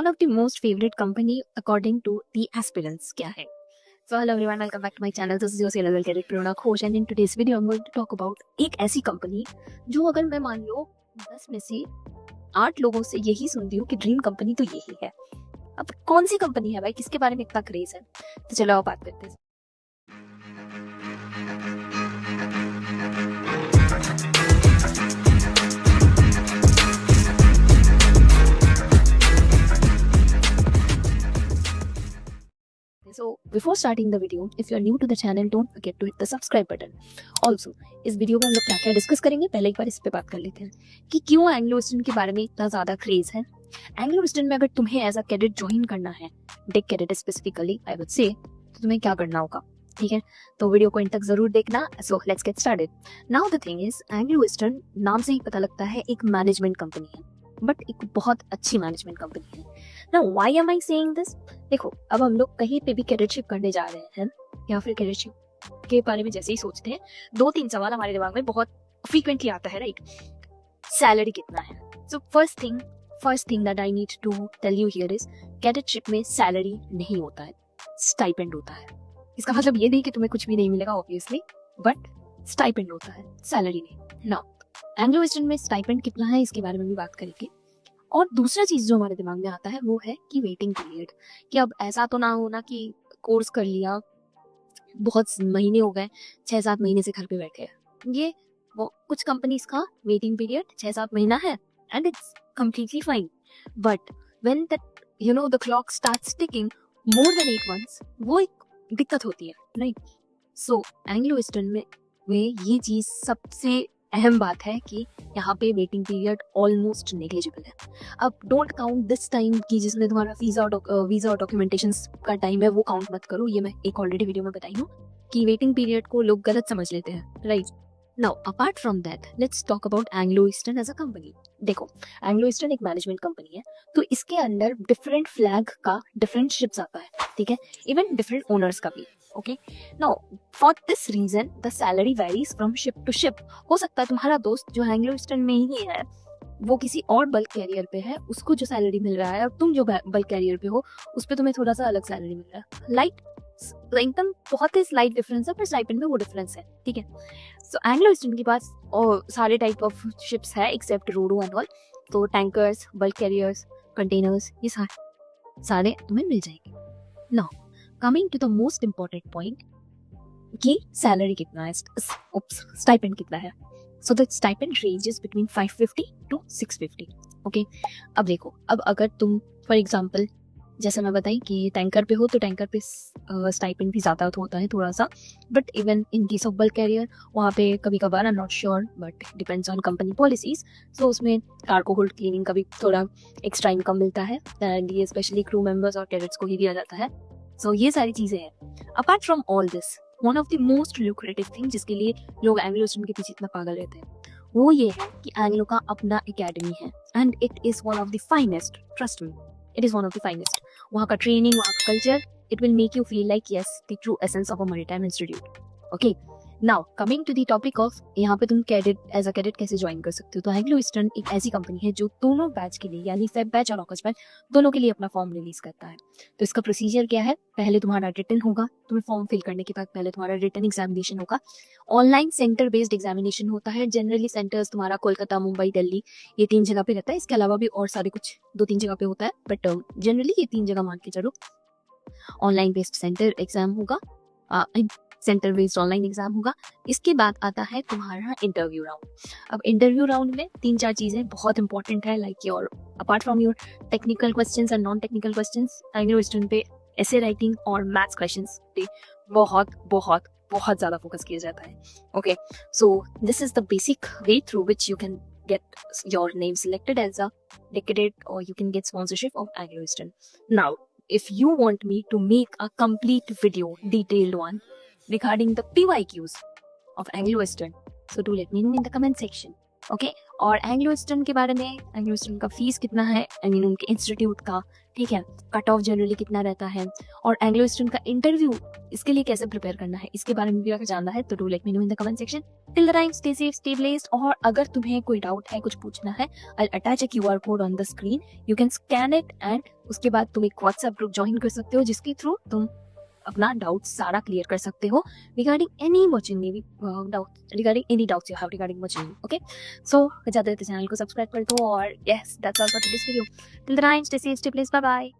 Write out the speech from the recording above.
One of the most favorite company according to the aspirants क्या है? So hello everyone, welcome back to my channel. This is your C-level cadet Prerna Ghosh and in today's video I'm going to talk about एक ऐसी company जो अगर मैं मान लो 10 में से 8 लोगों से यही सुनती हूँ कि ड्रीम कंपनी तो यही है। अब कौन सी कंपनी है भाई, किसके बारे में इतना क्रेज है? तो चलो आप बात करते हैं। So before starting the video, if you are new to the channel, don't forget to hit the subscribe button. Also, इस वीडियो में हम लोग क्या डिस्कस करेंगे, पहले एक बार इस पे बात कर लेते हैं कि क्यों एंग्लो वेस्टर्न के बारे में इतना ज़्यादा क्रेज है। एंग्लो वेस्टर्न में अगर तुम्हें एज अ कैडेट ज्वाइन करना है, deck cadet specifically I would say, तो तुम्हें क्या करना होगा, ठीक है? तो वीडियो को इन तक जरूर देखना। So let's get started. Now the thing is, Anglo western नाम से ही पता लगता है एक मैनेजमेंट कंपनी है, बट एक बहुत अच्छी मैनेजमेंट कंपनी है ना। Why am I saying this? देखो, अब हम लोग कहीं पे भी कैडेटशिप करने जा रहे हैं या फिर कैडेटशिप के बारे में जैसे ही सोचते हैं, 2-3 सवाल हमारे दिमाग में बहुत फ्रीक्वेंटली आता है, राइट? सैलरी कितना है? So first thing that I need to tell you here is, cadetship में सैलरी नहीं होता है, स्टाइपेंड होता है। इसका मतलब ये नहीं कि तुम्हें कुछ भी नहीं मिलेगा ऑब्वियसली, बट स्टाइपेंड होता है, सैलरी नहीं। नाउ एंग्लो वेस्टर्न में स्टाइपेंड कितना है इसके बारे में भी बात करेंगे। और दूसरा चीज जो हमारे दिमाग में आता है वो है कि वेटिंग पीरियड, कि अब ऐसा तो ना हो ना कि कोर्स कर लिया, बहुत महीने हो गए, 6-7 महीने से घर पे बैठे हैं। ये वो कुछ कंपनीज का वेटिंग पीरियड 6-7 महीना है and it's completely fine, but when that the clock starts ticking more than 8 months, वो एक दिक्कत होती है, राइट? सो एंग्लो वेस्टर्न में ये चीज सबसे अहम बात है कि यहाँ पे वेटिंग पीरियड ऑलमोस्ट नेग्लिजिबल है। अब डोंट काउंट दिस टाइम कि जिसमें तुम्हारा वीजा और डॉक्यूमेंटेशन का टाइम है, वो काउंट मत करो। ये मैं एक ऑलरेडी वीडियो में बताई हूँ कि वेटिंग पीरियड को लोग गलत समझ लेते हैं, right? Now apart from that, let's talk about Anglo Eastern as a company. देखो, एंग्लो ईस्टर्न एक मैनेजमेंट कंपनी है, तो इसके अंदर डिफरेंट फ्लैग का डिफरेंट शिप्स आता है, ठीक है? इवन डिफरेंट ओनर्स का भी। Okay, now for this reason the salary varies from ship to ship. हो सकता है तुम्हारा दोस्त जो एंग्लो ईस्टर्न में ही है वो किसी और बल्क कैरियर पे है, उसको जो सैलरी मिल रहा है, और तुम जो बल्क कैरियर पे हो उस पर तुम्हें थोड़ा सा अलग सैलरी मिल रहा है। लाइट एकदम बहुत ही स्लाइट डिफरेंस है, पर स्टाइपेंड में वो डिफरेंस है, ठीक है? सो एंग्लो ईस्टर्न के पास सारे टाइप ऑफ शिप्स है एक्सेप्ट रोडो एंड ऑल। तो टैंकर्स, बल्क कैरियर्स, कंटेनर्स, ये सारे तुम्हें मिल जाएंगे। Now coming to the most important point कि सैलरी कितना है, स्टाइपेंड कितना है। So the stipend ranges between 550 to 650। Okay, अब देखो, अब अगर तुम फॉर एग्जांपल जैसे मैं बताई कि टैंकर पे हो तो टैंकर पे स्टाइपेंड भी ज़्यादा होता है थोड़ा सा, but even in case of bulk carrier वहाँ पे कभी कभार, I am not sure but depends on company policies, so उसमें कार्गो होल्ड क्लीनिंग का भी थोड़ा एक्स्ट्रा इनकम मिलता है एंड ये स्पेशली क्रू मेंबर्स और कैडेट्स को ही दिया जाता है। सो ये सारी चीज़ें हैं। Apart from all this, one of the most lucrative thing जिसके लिए लोग एंग्लो वेस्टर्न के पीछे इतना पागल रहते हैं, वो ये है कि एंग्लो का अपना एकेडमी है and it is one of the finest, trust me, it is one of the finest. वहाँ का ट्रेनिंग, वहाँ का culture, it will make you feel like yes the true essence of a maritime institute. Okay, now coming to the topic of यहाँ पे तुम cadet as a cadet कैसे join कर सकते हो। तो एंग्लो ईस्टर्न एक ऐसी कंपनी है जो दोनों बैच के लिए, यानी फेब बैच और ऑगस्ट बैच दोनों के लिए अपना फॉर्म रिलीज करता है। तो इसका प्रोसीजर क्या है, पहले तुम्हारा रिटन होगा, तुम्हें फॉर्म फिल करने के बाद पहले तुम्हारा रिटन एग्जामिनेशन होगा। ऑनलाइन सेंटर बेस्ड एग्जामिनेशन होता है। जनरली सेंटर्स तुम्हारा कोलकाता, मुंबई, दिल्ली, ये 3 जगह पे रहता है। इसके अलावा भी और सारे कुछ 2-3 जगह पे होता है, बट जनरली ये 3 जगह मान के चलो। ऑनलाइन बेस्ड सेंटर एग्जाम होगा, सेंटर बेस्ड ऑनलाइन एग्जाम होगा। इसके बाद आता है तुम्हारा इंटरव्यू राउंड। अब इंटरव्यू राउंड में 3-4 चीजें बहुत इंपॉर्टेंट है, like your apart from your technical questions and non technical questions, Anglo western पे ऐसे राइटिंग और मैथ्स क्वेश्चंस पे बहुत बहुत बहुत ज्यादा फोकस किया जाता है। Okay, so this is the basic way through which you can get your name selected as a cadet or you can get sponsorship of Anglo Eastern. Now, if you want me to make a complete video, detailed one, regarding the PYQs of Anglo Western, so do let me know in the comment section. Okay. और Anglo eastern के बारे में, Anglo eastern का fees कितना है, I mean उनके institute का, ठीक है, कट ऑफ जनरली कितना रहता है, और एंग्लो ईस्टर्न का इंटरव्यू इसके लिए कैसे प्रिपेयर करना है, इसके बारे में भी अगर जानना है तो do let me know in the comment section. Till the time stay safe, stay blessed. और अगर तुम्हें कोई डाउट है, कुछ पूछना है, आई attach a QR code on the screen, you can scan it and उसके बाद तुम एक व्हाट्सएप ग्रुप ज्वाइन कर सकते हो जिसके थ्रू तुम अपना डाउट सारा क्लियर कर सकते हो regarding any watching doubt, regarding any doubts you have regarding watching। Okay, so जाते चैनल को सब्सक्राइब कर दो। और yes, that's all for this video. Till the time stay safe, stay blessed, bye bye.